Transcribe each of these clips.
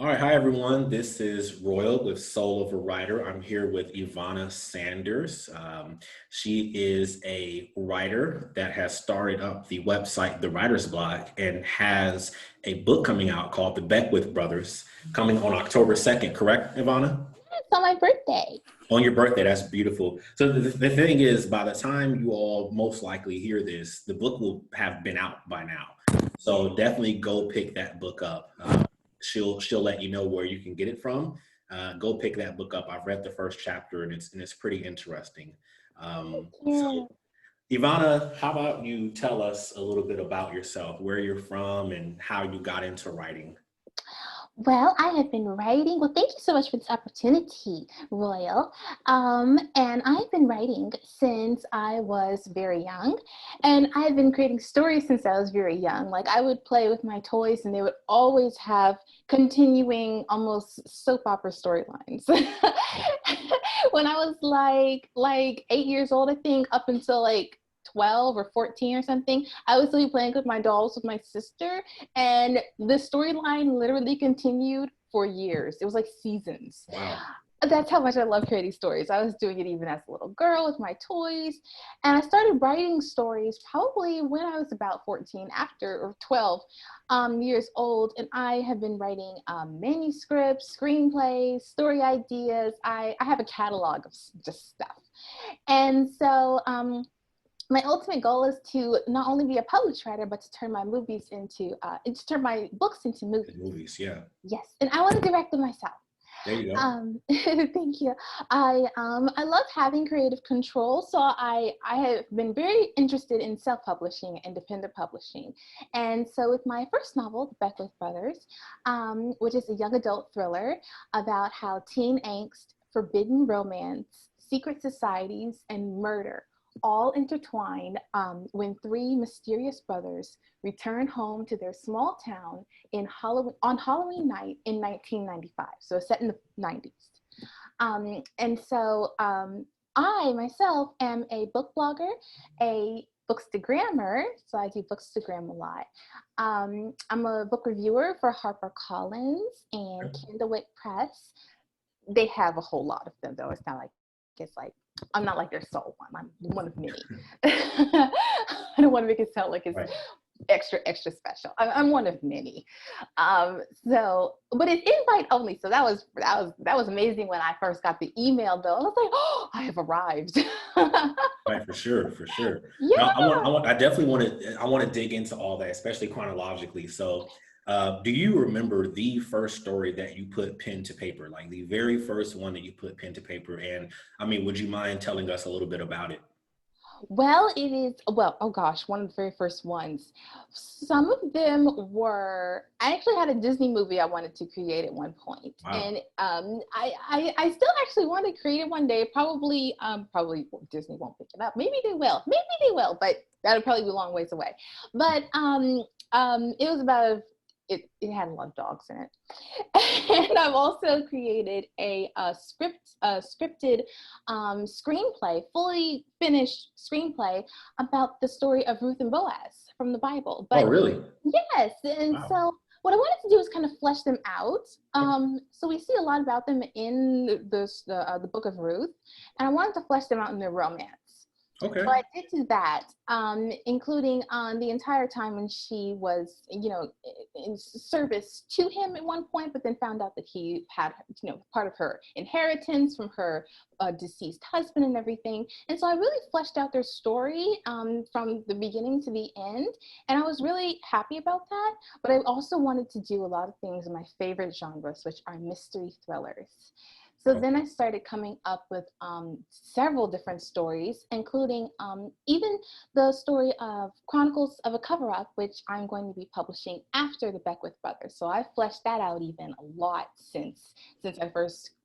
All right, hi everyone. This is Royal with Soul of a Writer. I'm here with Ivana Sanders. She is a writer that has started up the website, the Writer's Block, and has a book coming out called The Beckwith Brothers, coming on October 2nd, correct, Ivana? It's on my birthday. On your birthday, that's beautiful. So the thing is, by the time you all most likely hear this, the book will have been out by now. So definitely go pick that book up. She'll let you know where you can get it from. Go pick that book up. I've read the first chapter and it's pretty interesting. So Yeah. Ivana, how about you tell us a little bit about yourself, where you're from, and how you got into writing? Well, I have been writing. Well, thank you so much for this opportunity, Royal. And I've been writing since I was very young, and I've been creating stories since I was very young. Like I would play with my toys, and they would always have continuing, almost soap opera storylines. When I was like 8 years old, I think, up until like 12 or 14 or something, I was still playing with my dolls with my sister, and the storyline literally continued for years. It was like seasons. Wow. That's how much I love creating stories. I was doing it even as a little girl with my toys. And I started writing stories probably when I was about 14, after, or 12 years old. And I have been writing manuscripts, screenplays, story ideas. I have a catalog of just stuff. And so my ultimate goal is to not only be a published writer, but to turn my movies into, to turn my books into The movies. movies, yeah. Yes, and I want to direct them myself. There you go. Thank you. I love having creative control, so I have been very interested in self-publishing, independent publishing, and so with my first novel, The Beckwith Brothers, which is a young adult thriller about how teen angst, forbidden romance, secret societies, and murder all intertwine when three mysterious brothers return home to their small town on Halloween night in 1995. So it's set in the 90s. And so I myself am a book blogger, a bookstagrammer, so I do bookstagram a lot. I'm a book reviewer for HarperCollins and Candlewick Press. They have a whole lot of them, though. It's like I'm not like their sole one. I'm one of many. I don't want to make it sound like it's Right. extra special. I'm one of many. But it's invite only. So that was amazing when I first got the email though. I was like, oh, I have arrived. Right, for sure, for sure. Now, Yeah. I definitely I want to dig into all that, especially chronologically. So, do you remember the first story that you put pen to paper, like the very first one that you put pen to paper? And I mean, would you mind telling us a little bit about it? Well, it is, well, oh gosh, one of the very first ones. Some of them were, I actually had a Disney movie I wanted to create at one point. Wow. And I still actually want to create it one day. Probably Disney won't pick it up. Maybe they will. Maybe they will, but that'll probably be a long ways away. But it was about, it had a lot of dogs in it. And I've also created a scripted screenplay, fully finished screenplay about the story of Ruth and Boaz from the Bible. Oh, But really? yes, and Wow. so what I wanted to do is kind of flesh them out. So we see a lot about them in the book of Ruth, and I wanted to flesh them out in their romance. So Okay. I did do that, including the entire time when she was, in service to him at one point, but then found out that he had, part of her inheritance from her deceased husband and everything. And so I really fleshed out their story from the beginning to the end. And I was really happy about that. But I also wanted to do a lot of things in my favorite genres, which are mystery thrillers. So then I started coming up with several different stories, including even the story of Chronicles of a Cover-Up, which I'm going to be publishing after the Beckwith Brothers. So I fleshed that out even a lot since I first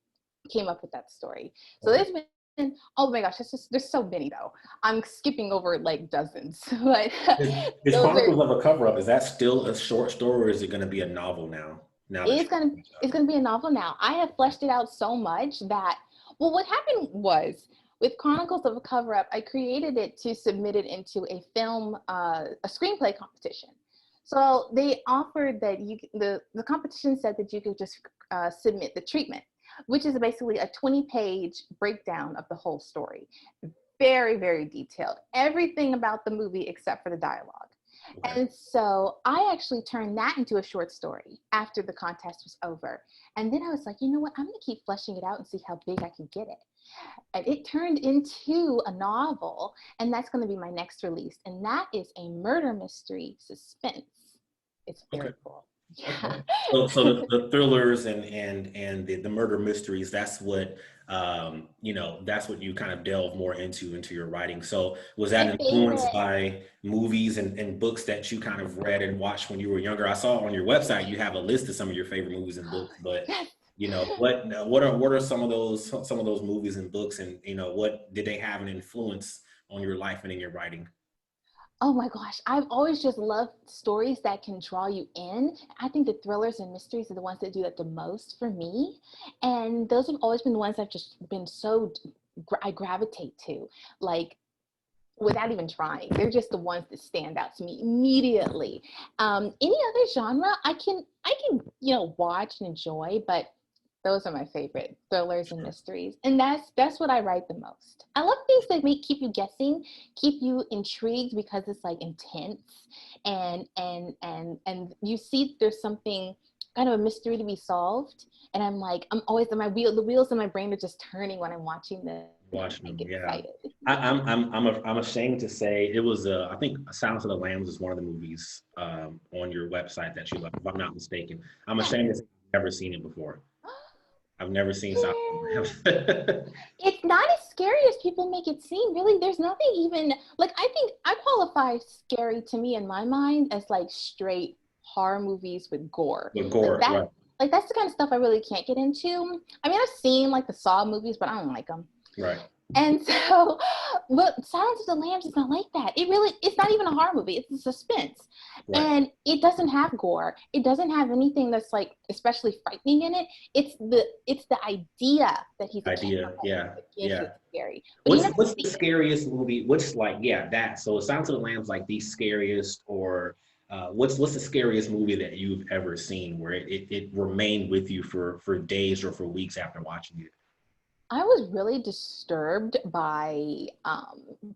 came up with that story. So Okay. there's been, oh my gosh, there's so many though. I'm skipping over like dozens, but Is those are Chronicles of a Cover-Up, is that still a short story or is it going to be a novel now? Now that it's you gonna finish it's up? gonna be a novel now. I have fleshed it out so much that, well, what happened was with Chronicles of a Cover Up, I created it to submit it into a film, a screenplay competition. So they offered that the competition said that you could just submit the treatment, which is basically a 20-page breakdown of the whole story. Very, very detailed. Everything about the movie except for the dialogue. Okay. And so I actually turned that into a short story after the contest was over. And then I was like, you know what? I'm going to keep fleshing it out and see how big I can get it. And it turned into a novel, and that's going to be my next release. And that is a murder mystery suspense. It's very cool. Yeah. Okay. So the thrillers and the murder mysteries, that's what that's what you kind of delve more into your writing. So was that My influenced favorite. by movies and books that you kind of read and watched when you were younger? I saw on your website you have a list of some of your favorite movies and books, but Yes. what are some of those movies and books, and what did they have an influence on your life and in your writing? Oh my gosh, I've always just loved stories that can draw you in. I think the thrillers and mysteries are the ones that do that the most for me. And those have always been the ones I've just been I gravitate to, like without even trying. They're just the ones that stand out to me immediately. Any other genre I can watch and enjoy, but those are my favorite, thrillers and mysteries. And that's what I write the most. I love things that keep you guessing, keep you intrigued because it's like intense and you see there's something kind of a mystery to be solved. And I'm always the wheels in my brain are just turning when I'm watching this. Watching I them, get yeah. excited. I'm ashamed to say it was I think Silence of the Lambs is one of the movies on your website that you love, if I'm not mistaken. I'm Yes. ashamed to say I've never seen it before. I've never seen Silence of the Lambs. It's not as scary as people make it seem. Really, there's nothing even like I think I qualify scary to me in my mind as like straight horror movies with gore. With Like gore, that, right? like that's the kind of stuff I really can't get into. I mean, I've seen like the Saw movies, but I don't like them. Right. And so, but Silence of the Lambs is not like that. It's not even a horror movie. It's a suspense. Right. And it doesn't have gore. It doesn't have anything that's like especially frightening in it. It's the idea that he's a Idea, cannibal yeah, that makes yeah. it scary. But you never What's the see it. scariest movie? What's like, yeah, that. So Silence of the Lambs like the scariest, or what's the scariest movie that you've ever seen where it remained with you for days or for weeks after watching it? I was really disturbed by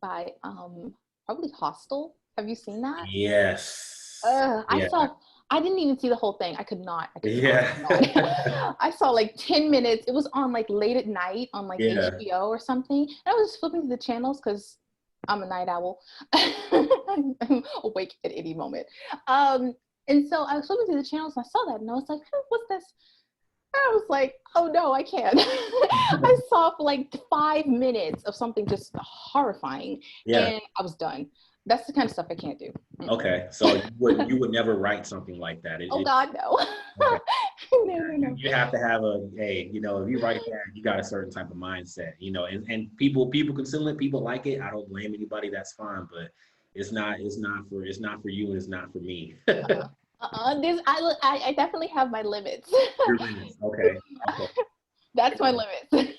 probably Hostel. Have you seen that? Yes. I Yeah. saw. I didn't even see the whole thing. I could not. I could not. Yeah. I could not. I saw like 10 minutes. It was on like late at night on like Yeah. HBO or something. And I was just flipping through the channels because I'm a night owl. I'm awake at any moment. And so I was flipping through the channels and I saw that and I was like, what's this? And I was like, oh no, I can't. I saw for like 5 minutes of something just horrifying Yeah. and I was done. That's the kind of stuff I can't do. Okay. So you would never write something like that. Oh God, no. Okay. No, no, You no. you have to have if you write that, you got a certain type of mindset, and people consume it, people like it. I don't blame anybody, that's fine, but it's not for you and it's not for me. I definitely have my limits. Your limits. Okay. Okay. That's my limits.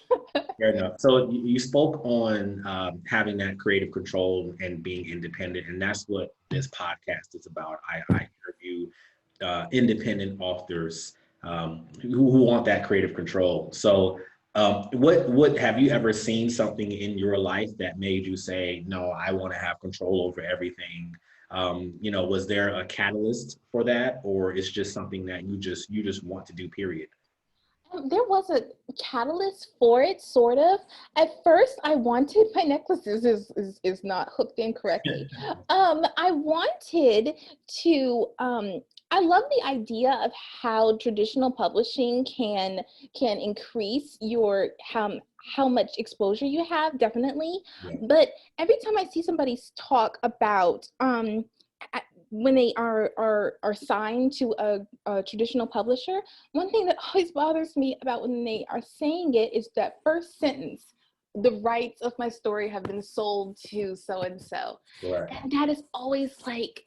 Fair enough. So you spoke on having that creative control and being independent, and that's what this podcast is about. I interview independent authors who want that creative control. So, what have you ever seen something in your life that made you say, "No, I want to have control over everything"? Was there a catalyst for that, or it's just something that you just want to do? Period. There was a catalyst for it, sort of. At first, I wanted my necklaces is not hooked in correctly. I wanted to. I love the idea of how traditional publishing can increase your how much exposure you have, definitely. Yeah. But every time I see somebody talk about when they are signed to a traditional publisher, one thing that always bothers me about when they are saying it is that first sentence: the rights of my story have been sold to so and so. Right. And that is always like,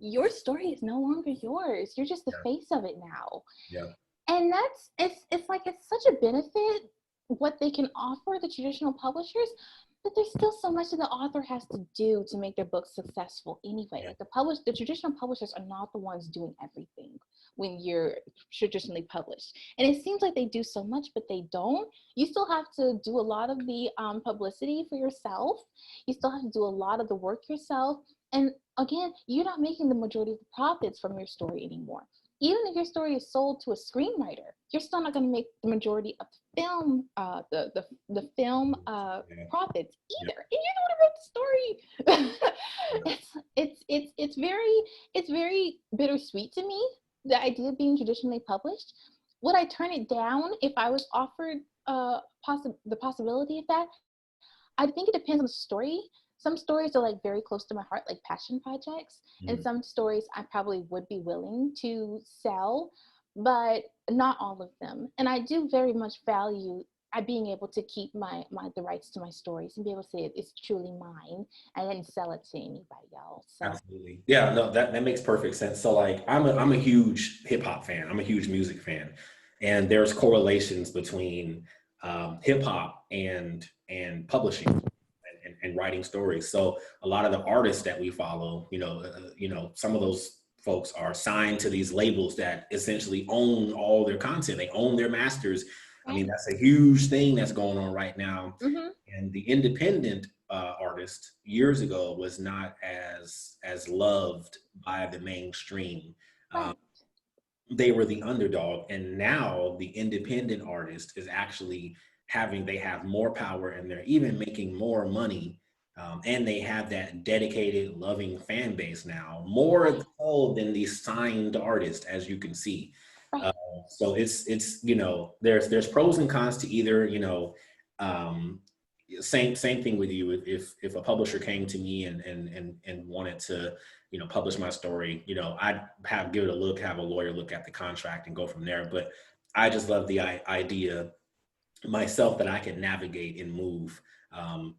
your story is no longer yours. You're just the face of it now. Yeah. And it's like it's such a benefit what they can offer the traditional publishers. But there's still so much that the author has to do to make their book successful anyway. Yeah. Like the traditional publishers are not the ones doing everything when you're traditionally published. And it seems like they do so much, but they don't. You still have to do a lot of the publicity for yourself. You still have to do a lot of the work yourself. And again, you're not making the majority of the profits from your story anymore. Even if your story is sold to a screenwriter, you're still not going to make the majority of the film, the film Yeah. profits Yeah. either. And you're the one who wrote the story. It's very bittersweet to me, the idea of being traditionally published. Would I turn it down if I was offered the possibility of that? I think it depends on the story. Some stories are like very close to my heart, like passion projects, and Mm. some stories I probably would be willing to sell, but not all of them. And I do very much value being able to keep the rights to my stories and be able to say it's truly mine and then sell it to anybody else. So Absolutely. Yeah, no, that makes perfect sense. So like I'm a huge hip hop fan. I'm a huge music fan. And there's correlations between hip hop and publishing and writing stories. So a lot of the artists that we follow, some of those folks are signed to these labels that essentially own all their content. They own their masters. I mean, right. that's a huge thing that's going on right now. Mm-hmm. And the independent artist years ago was not as loved by the mainstream. Um, Right. they were the underdog, and now the independent artist is actually they have more power, and they're even making more money, and they have that dedicated loving fan base now, more Right. so than the signed artist, as you can see. Right. uh, so it's there's pros and cons to either. Um, same thing with you. If a publisher came to me and wanted to publish my story, I'd give it a look, have a lawyer look at the contract and go from there. But I just love the idea myself that I can navigate and move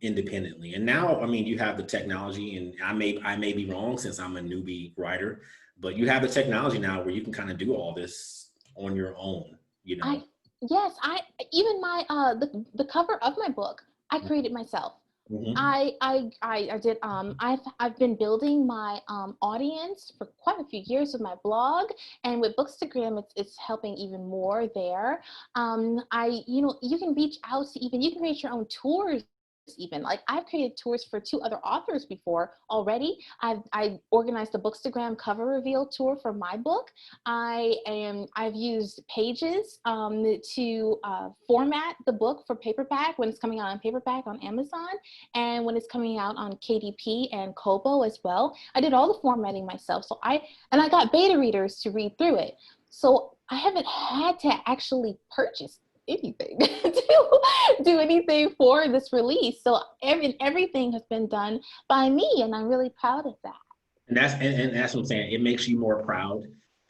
independently. And now, I mean, you have the technology, and I may be wrong since I'm a newbie writer, but you have the technology now where you can kind of do all this on your own, you know. I yes, I even my the cover of my book I created myself. Mhm. I did I've been building my audience for quite a few years with my blog, and with Bookstagram it's helping even more there. I you can reach out to even you can create your own tours. Even like I've created tours for two other authors before already. I organized the Bookstagram cover reveal tour for my book. I've used Pages to format the book for paperback when it's coming out on paperback on Amazon, and when it's coming out on KDP and Kobo as well. I did all the formatting myself. I got beta readers to read through it. So I haven't had to actually purchase anything to do anything for this release. So everything has been done by me, and I'm really proud of that. And that's what I'm saying. It makes you more proud.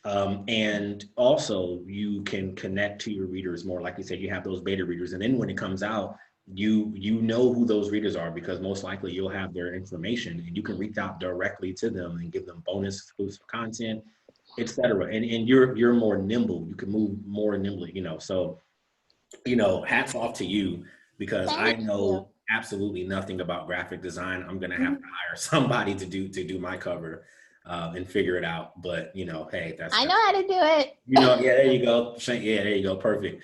And also you can connect to your readers more. Like you said, you have those beta readers. And then when it comes out, you know who those readers are, because most likely you'll have their information and you can reach out directly to them and give them bonus exclusive content, etc. And you're more nimble. You can move more nimbly, So hats off to you, because I Thank you. know absolutely nothing about graphic design. I'm gonna have to Mhm. hire somebody to do my cover and figure it out. But hey, that's I know that's how to do it. yeah, there you go. Yeah, there you go. Perfect.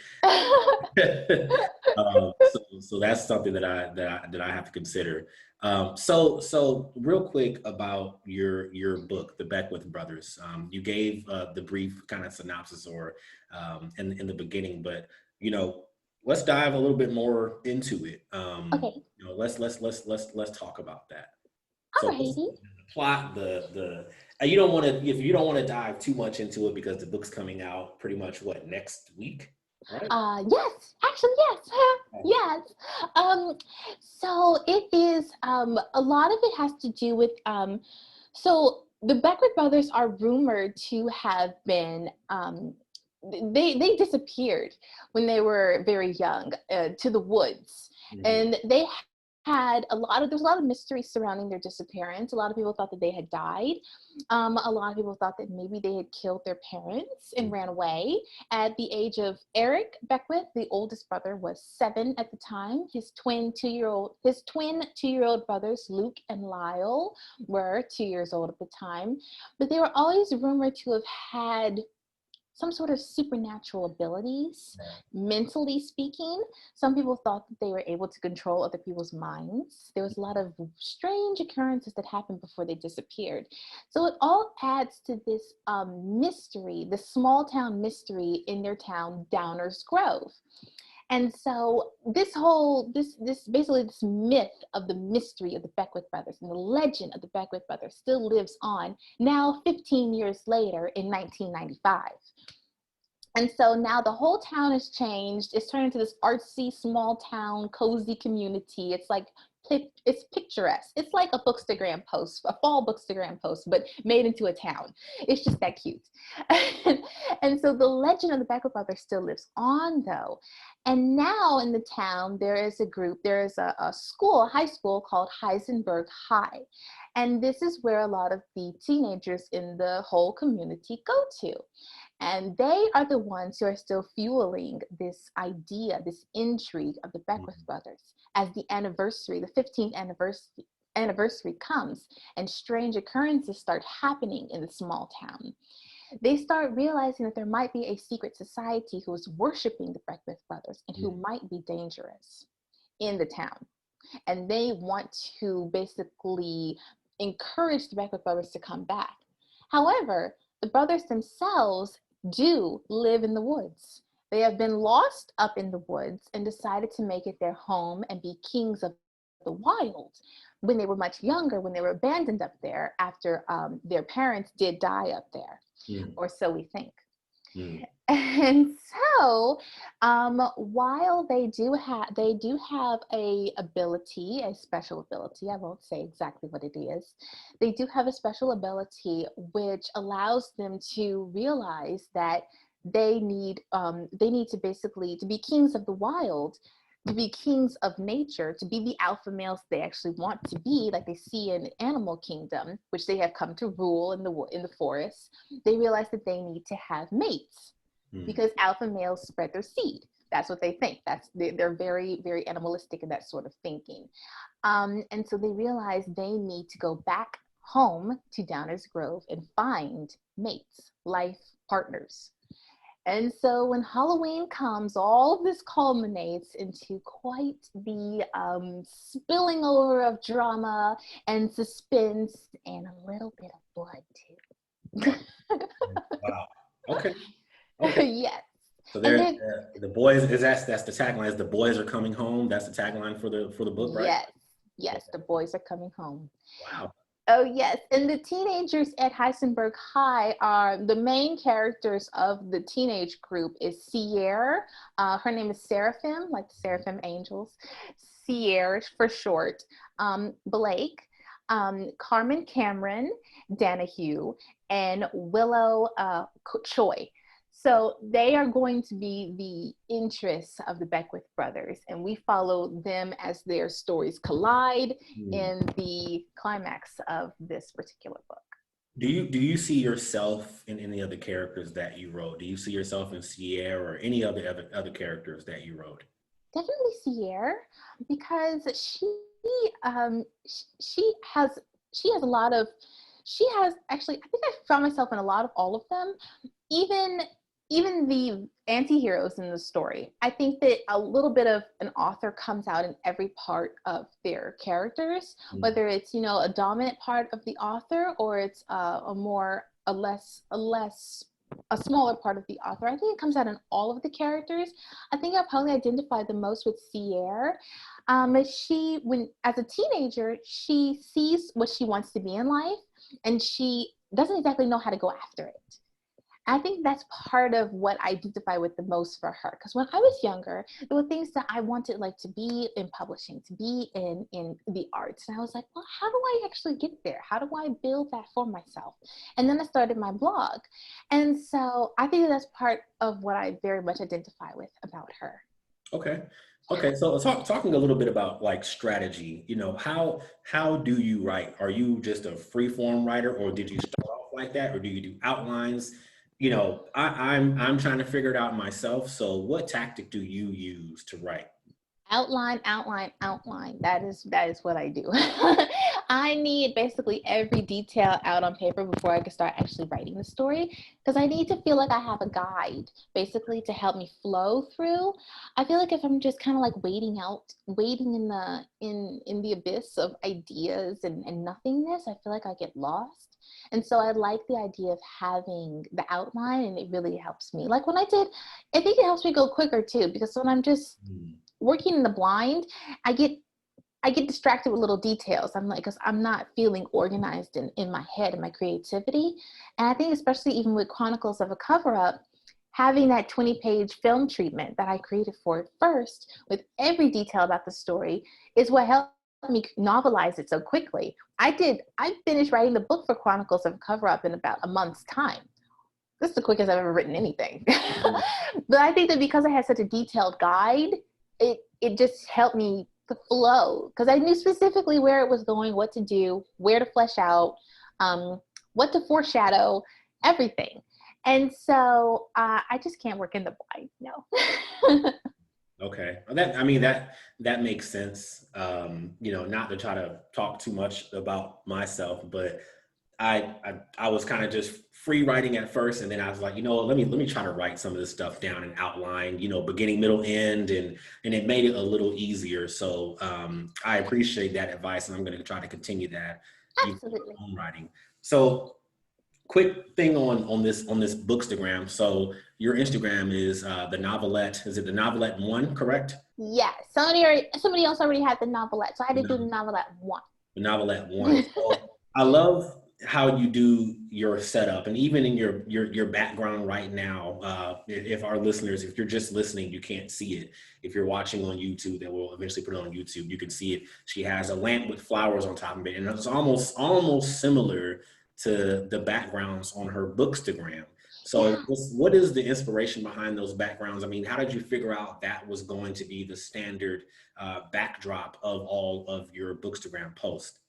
So that's something that I have to consider. So real quick about your book, The Beckwith Brothers. You gave the brief kind of synopsis or in the beginning, but you know, let's dive a little bit more into it. Okay. Let's talk about that. So what's Alrighty. the plot? You don't want to if you don't want to dive too much into it because the book's coming out pretty much next week, right? Yes, actually, yes, yes. So it is. A lot of it has to do with. So the Beckwith brothers are rumored to have been. They disappeared when they were very young to the woods, Mhm. and they there was a lot of mystery surrounding their disappearance. A lot of people thought that they had died. A lot of people thought that maybe they had killed their parents and ran away. At the age of Eric Beckwith, the oldest brother, was 7 at the time. His twin 2-year-old brothers, Luke and Lyle, were 2 years old at the time. But they were always rumored to have had some sort of supernatural abilities, mentally speaking. Some people thought that they were able to control other people's minds. There was a lot of strange occurrences that happened before they disappeared. So it all adds to this mystery, this small town mystery in their town, Downers Grove. And so this myth of the mystery of the Beckwith brothers and the legend of the Beckwith brothers still lives on now 15 years later in 1995. And so now the whole town has changed. It's turned into this artsy, small town, cozy community. It's picturesque. It's like a Bookstagram post, a fall Bookstagram post, but made into a town. It's just that cute. And so the legend of the Beckwith brothers still lives on, though. And now in the town, there is a high school called Heisenberg High. And this is where a lot of the teenagers in the whole community go to. And they are the ones who are still fueling this idea, this intrigue of the Beckwith brothers. As the 15th anniversary comes and strange occurrences start happening in the small town, they start realizing that there might be a secret society who is worshiping the Beckwith brothers and who might be dangerous in the town. And they want to basically encourage the Beckwith brothers to come back. However, the brothers themselves do live in the woods. They have been lost up in the woods and decided to make it their home and be kings of the wild when they were much younger, when they were abandoned up there after their parents did die up there, or so we think. And so while they do have a special ability, I won't say exactly what it is, they do have a special ability which allows them to realize that they need to basically, to be kings of the wild, to be kings of nature, to be the alpha males they actually want to be, like they see in Animal Kingdom, which they have come to rule in the forest. They realize that they need to have mates because alpha males spread their seed. That's what they think. They're very, very animalistic in that sort of thinking. And so they realize they need to go back home to Downers Grove and find mates, life partners. And so when Halloween comes, all of this culminates into quite the spilling over of drama and suspense and a little bit of blood too. Wow. Okay. Yes. So the boys, that's the tagline, is the boys are coming home. That's the tagline for the book, right? Yes, the boys are coming home. Wow. Oh, yes. And the teenagers at Heisenberg High are the main characters of the teenage group is Sierra. Her name is Seraphim, like the Seraphim Angels. Sierra for short. Blake, Carmen Cameron, Danahue, and Willow Choi. So they are going to be the interests of the Beckwith brothers, and we follow them as their stories collide in the climax of this particular book. Do you see yourself in any of the characters that you wrote? Do you see yourself in Sierra or any other characters that you wrote? Definitely Sierra, because I think I found myself in a lot of all of them. Even the anti-heroes in the story, I think that a little bit of an author comes out in every part of their characters, whether it's, a dominant part of the author or it's a smaller part of the author. I think it comes out in all of the characters. I think I probably identify the most with Sierra. As a teenager, she sees what she wants to be in life, and she doesn't exactly know how to go after it. I think that's part of what I identify with the most for her. Because when I was younger, there were things that I wanted, like to be in publishing, to be in the arts. And I was like, well, how do I actually get there? How do I build that for myself? And then I started my blog. And so I think that's part of what I very much identify with about her. Okay. Okay, so talking a little bit about like strategy, how do you write? Are you just a free form writer, or did you start off like that, or do you do outlines? I'm trying to figure it out myself. So, what tactic do you use to write? Outline, outline, outline. That is what I do. I need basically every detail out on paper before I can start actually writing the story, because I need to feel like I have a guide basically to help me flow through. I feel like if I'm just kind of like waiting in the abyss of ideas and nothingness, I feel like I get lost. And so I like the idea of having the outline, and it really helps me. Like when I think it helps me go quicker too, because when I'm just Mm, working in the blind, I get I get distracted with little details. I'm like, because I'm not feeling organized in my head and my creativity. And I think especially even with Chronicles of a Cover-Up, having that 20-page film treatment that I created for it first, with every detail about the story, is what helped me novelize it so quickly. I finished writing the book for Chronicles of a Cover-Up in about a month's time. This is the quickest I've ever written anything. mm. But I think that because I had such a detailed guide, it just helped me to flow, because I knew specifically where it was going, what to do, where to flesh out, um, what to foreshadow, everything. And so I just can't work in the blind. No. Okay. That I mean that makes sense. Not to try to talk too much about myself, but I was kind of just free writing at first, and then I was like, let me try to write some of this stuff down and outline, beginning, middle, end, and it made it a little easier. So I appreciate that advice, and I'm going to try to continue that even with Absolutely. my own writing. So quick thing on this Bookstagram. So your Instagram is the novelette. Is it the novelette one? Correct? Yeah. Somebody else already had the novelette, so I had to do the novelette one. The novelette one. So I love how you do your setup, and even in your background right now. If our listeners, if you're just listening, you can't see it. If you're watching on YouTube, then we'll eventually put it on YouTube. You can see it. She has a lamp with flowers on top of it, and it's almost similar to the backgrounds on her Bookstagram. So, Yeah. what is the inspiration behind those backgrounds? I mean, how did you figure out that was going to be the standard backdrop of all of your Bookstagram posts?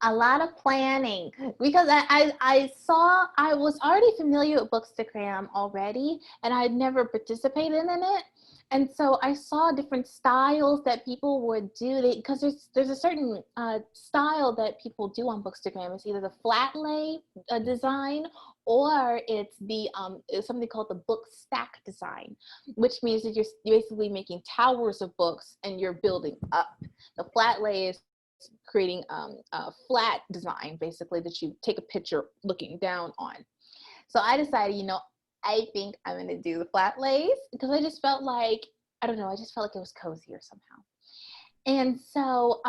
A lot of planning, because I was already familiar with Bookstagram already, and I had never participated in it. And so I saw different styles that people would do, because there's a certain style that people do on Bookstagram. It's either the flat lay design, or it's something called the book stack design, which means that you're basically making towers of books and you're building up. The flat lay is creating a flat design, basically, that you take a picture looking down on. So I decided, I think I'm going to do the flat lays, because I just felt like, I don't know, I just felt like it was cozier somehow. And so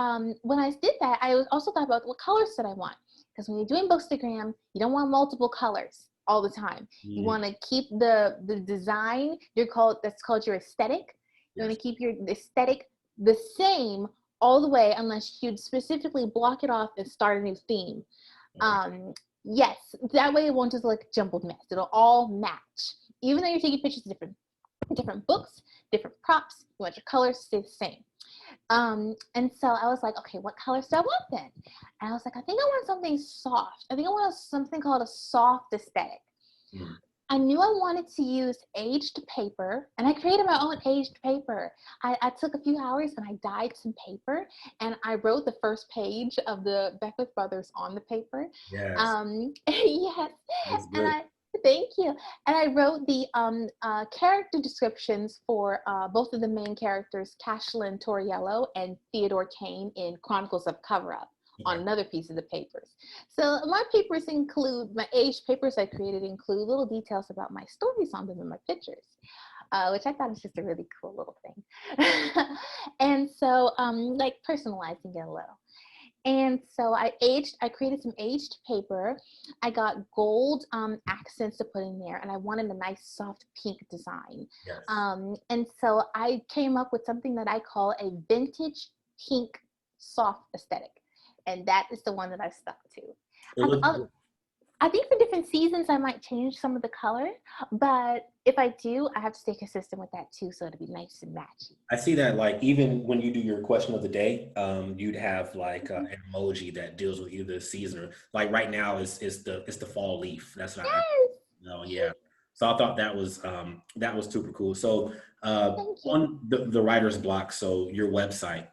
when I did that, I also thought about what colors did I want? Because when you're doing Bookstagram, you don't want multiple colors all the time. You Mm, want to keep the design, that's called your aesthetic. You want yes. to keep your aesthetic the same all the way, unless you specifically block it off and start a new theme. Okay. Yes, that way it won't just look jumbled mess. It'll all match. Even though you're taking pictures of different books, different props, you want your colors to stay the same. And so I was like, okay, what colors do I want then? And I was like, I think I want something soft. I think I want something called a soft aesthetic. Mm, I knew I wanted to use aged paper, and I created my own aged paper. I took a few hours and I dyed some paper, and I wrote the first page of the Beckwith Brothers on the paper. yes. Yes, Looks and good. thank you. And I wrote the character descriptions for both of the main characters, Cashlyn Toriello and Theodore Kane, in Chronicles of Cover-Up, Okay. on another piece of the papers. So my aged papers I created include little details about my stories on them and my pictures, which I thought was just a really cool little thing. And so, like personalizing it a little. And so I created some aged paper. I got gold accents to put in there, and I wanted a nice soft pink design. Yes. And so I came up with something that I call a vintage pink soft aesthetic. And that is the one that I've stuck to. It I've, looks I've, good. I think for different seasons, I might change some of the color, but if I do, I have to stay consistent with that too, so it'll be nice and matchy. I see that like even when you do your question of the day, you'd have like Mhm. an emoji that deals with either the season or like right now it's the fall leaf. That's what I Yes, know. Yeah. So I thought that was super cool. So thank you. on the writer's block, so your website,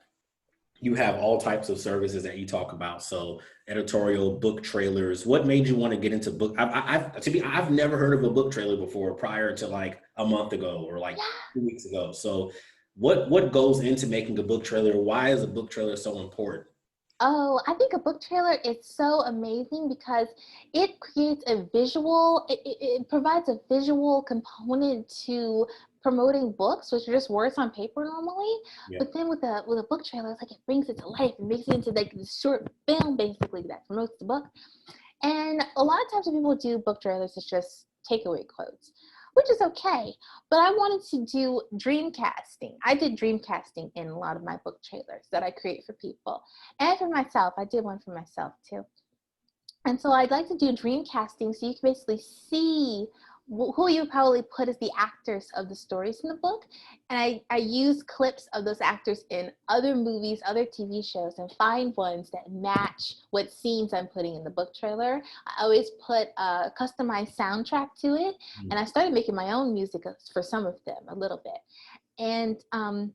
you have all types of services that you talk about. So editorial, book trailers. What made you want to get into book? I've never heard of a book trailer before prior to like a month ago or like Yeah. 2 weeks ago. So what goes into making a book trailer? Why is a book trailer so important? Oh, I think a book trailer is so amazing because it creates a visual, it provides a visual component to promoting books, which are just words on paper normally. Yeah. But then with a book trailer, it's like it brings it to life. It makes it into like this short film basically that promotes the book. And a lot of times when people do book trailers, it's just takeaway quotes, which is okay. But I wanted to do dream casting. I did dream casting in a lot of my book trailers that I create for people. And for myself, I did one for myself too. And so I'd like to do dream casting so you can basically see who you probably put as the actors of the stories in the book. And I use clips of those actors in other movies, other TV shows, and find ones that match what scenes I'm putting in the book trailer. I always put a customized soundtrack to it. And I started making my own music for some of them a little bit. And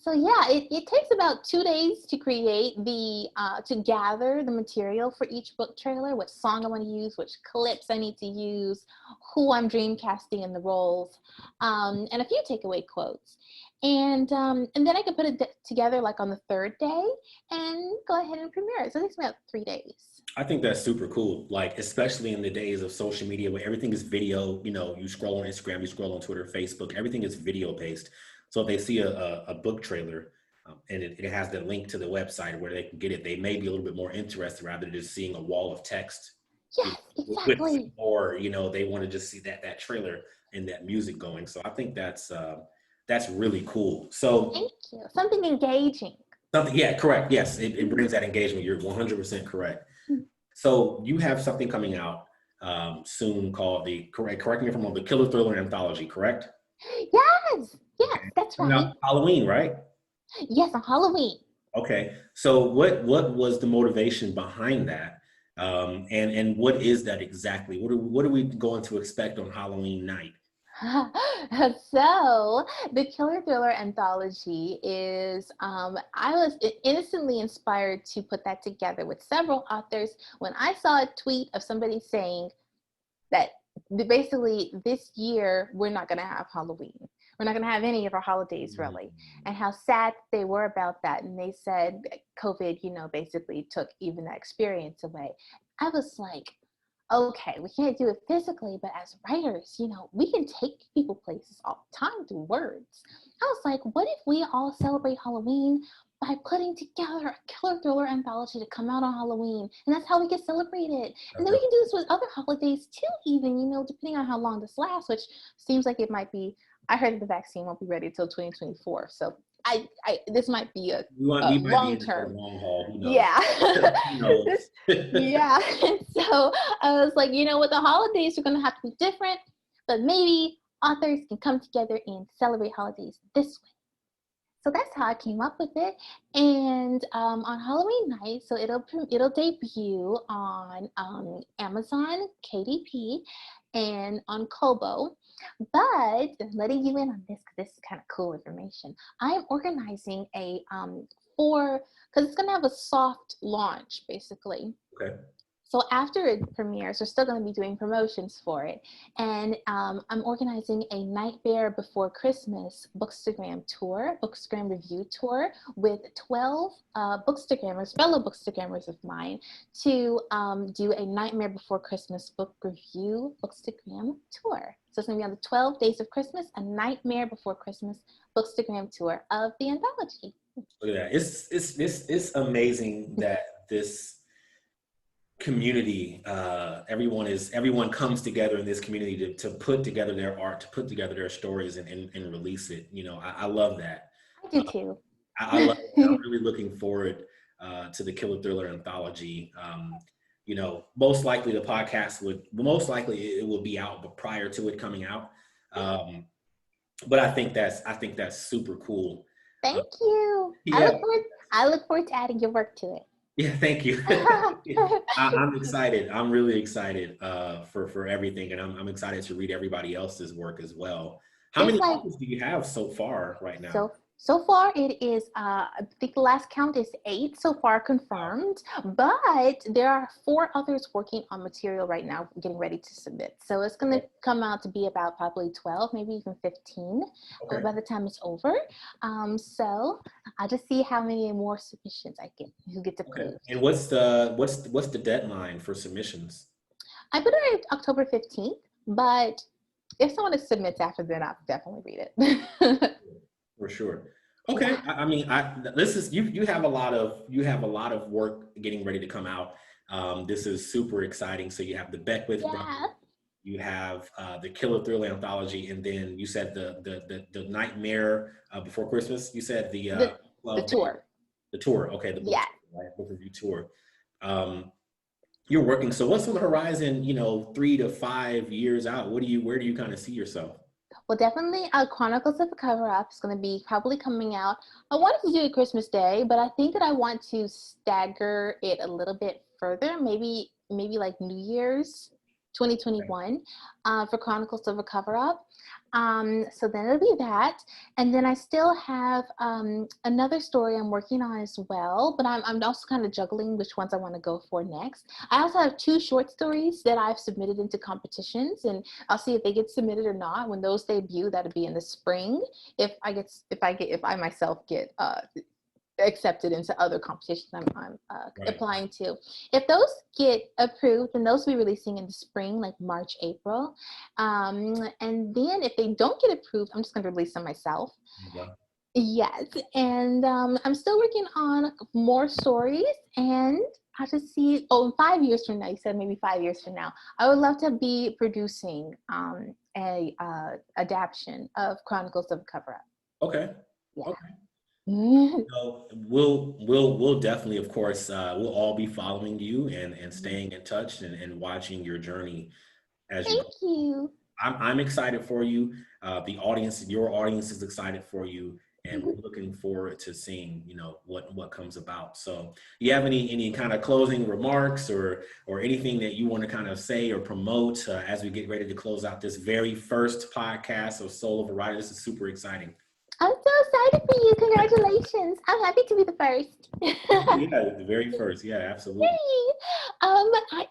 so yeah, it takes about 2 days to create to gather the material for each book trailer, what song I want to use, which clips I need to use, who I'm dream casting in the roles, and a few takeaway quotes. And then I can put it together like on the third day and go ahead and premiere it. So it takes me about 3 days. I think that's super cool. Like, especially in the days of social media where everything is video, you scroll on Instagram, you scroll on Twitter, Facebook, everything is video based. So if they see a book trailer and it has the link to the website where they can get it, they may be a little bit more interested rather than just seeing a wall of text. You Yes, know, with exactly. or they want to just see that trailer and that music going. So I think that's really cool. So Thank you. Something engaging. something, yeah, correct. Yes, it brings that engagement. You're 100% correct. So you have something coming out soon called correct me if I'm wrong, the Killer Thriller Anthology, correct? Yes, yes, Okay. that's Coming right. out Halloween, right? Yes, on Halloween. Okay. So what was the motivation behind that? And what is that exactly? What are we going to expect on Halloween night? So the Killer Thriller anthology is I was innocently inspired to put that together with several authors when I saw a tweet of somebody saying that basically this year we're not going to have Halloween. We're not going to have any of our holidays really, and how sad they were about that. And they said COVID, basically took even that experience away. I was like, okay, we can't do it physically, but as writers, we can take people places all the time through words. I was like, what if we all celebrate Halloween by putting together a Killer Thriller anthology to come out on Halloween? And that's how we can celebrate it. And then we can do this with other holidays too, even, depending on how long this lasts, which seems like it might be. I heard that the vaccine won't be ready until 2024. So this might be We a might be long in it for the term. long haul. Who knows? Yeah. Who knows? Yeah. So I was like, with the holidays are going to have to be different, but maybe authors can come together and celebrate holidays this way. So that's how I came up with it. And on Halloween night, so it'll debut on Amazon, KDP, and on Kobo. But letting you in on this, because this is kind of cool information, I'm organizing a because it's going to have a soft launch, basically. Okay. So after it premieres, we're still going to be doing promotions for it. And I'm organizing a Nightmare Before Christmas Bookstagram tour, Bookstagram review tour with 12 bookstagrammers, fellow bookstagrammers of mine, to do a Nightmare Before Christmas book review Bookstagram tour. So it's going to be on the 12 days of Christmas, a Nightmare Before Christmas Bookstagram tour of the anthology. Look at that. It's amazing that this community, everyone comes together in this community to put together their art, to put together their stories and release it. I love that. I do too. I love it. I'm really looking forward to the Killer Thriller anthology. most likely the podcast most likely it will be out, but prior to it coming out. But I think that's super cool. Thank you. Yeah. I look forward to adding your work to it. Yeah, thank you. I'm excited. I'm really excited for everything, and I'm excited to read everybody else's work as well. How many authors do you have so far right now? So far it is, I think the last count is 8 so far confirmed, but there are 4 others working on material right now, getting ready to submit. So it's going to come out to be about probably 12, maybe even 15 by the time it's over. So I'll just see how many more submissions I get, who gets approved. And what's the deadline for submissions? I put it October 15th, but if someone submits after then, I'll definitely read it. For sure. Okay. I mean, this is you have a lot of work getting ready to come out. This is super exciting. So you have the Beckwith Brothers, you have the Killer Thriller anthology, and then you said the Nightmare Before Christmas. You said the tour. The tour. Okay. The book tour, right? Book review tour. You're working. So what's on the horizon? 3 to 5 years out. Where do you kind of see yourself? Well, definitely Chronicles of a Cover-Up is going to be probably coming out. I wanted to do it Christmas Day, but I think that I want to stagger it a little bit further, maybe like New Year's 2021 for Chronicles of a Cover-Up. So then it'll be that. And then I still have another story I'm working on as well, but I'm also kind of juggling which ones I want to go for next. I also have 2 short stories that I've submitted into competitions, and I'll see if they get submitted or not. When those debut, that'll be in the spring. If I myself get accepted into other competitions I'm applying to. If those get approved, then those will be releasing in the spring, like March, April. And then if they don't get approved, I'm just going to release them myself. Yes. And I'm still working on more stories, and I'll just see, in 5 years from now, you said maybe 5 years from now, I would love to be producing a adaptation of Chronicles of a Cover-Up. Okay. Yeah. Okay. So we'll definitely, of course, we'll all be following you and staying in touch and watching your journey as you go. Thank you. I'm excited for you. Your audience is excited for you, and we're looking forward to seeing, what comes about. So, do you have any kind of closing remarks or anything that you want to kind of say or promote as we get ready to close out this very first podcast of Soul of a Writer? This is super exciting. I'm so excited for you. Congratulations. I'm happy to be the first. Yeah, the very first. Yeah, absolutely. Yay.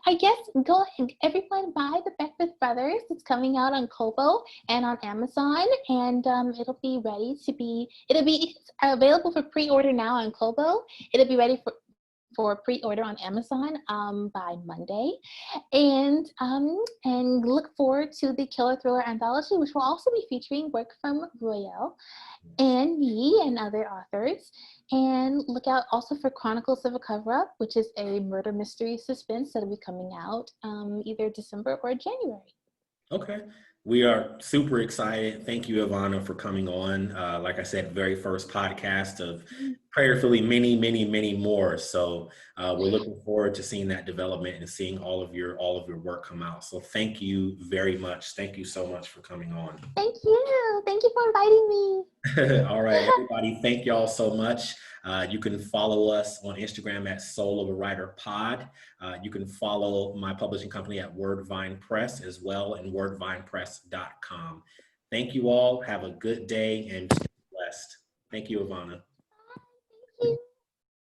I guess go ahead, everyone buy the Beckwith Brothers. It's coming out on Kobo and on Amazon, and it'll be available for pre-order now on Kobo. It'll be ready for pre-order on Amazon by Monday, and look forward to the Killer Thriller anthology, which will also be featuring work from Royale and me and other authors. And look out also for Chronicles of a Cover-Up, which is a murder mystery suspense that'll be coming out either December or January. Okay. We are super excited. Thank you, Ivana, for coming on. Like I said, very first podcast of prayerfully many, many, many more. So we're looking forward to seeing that development and seeing all of your work come out. So thank you very much. Thank you so much for coming on. Thank you. Thank you for inviting me. All right, everybody. Thank y'all so much. You can follow us on Instagram at Soul of a Writer Pod. You can follow my publishing company at Wordvine Press as well, and wordvinepress.com. Thank you all. Have a good day and be blessed. Thank you, Ivana.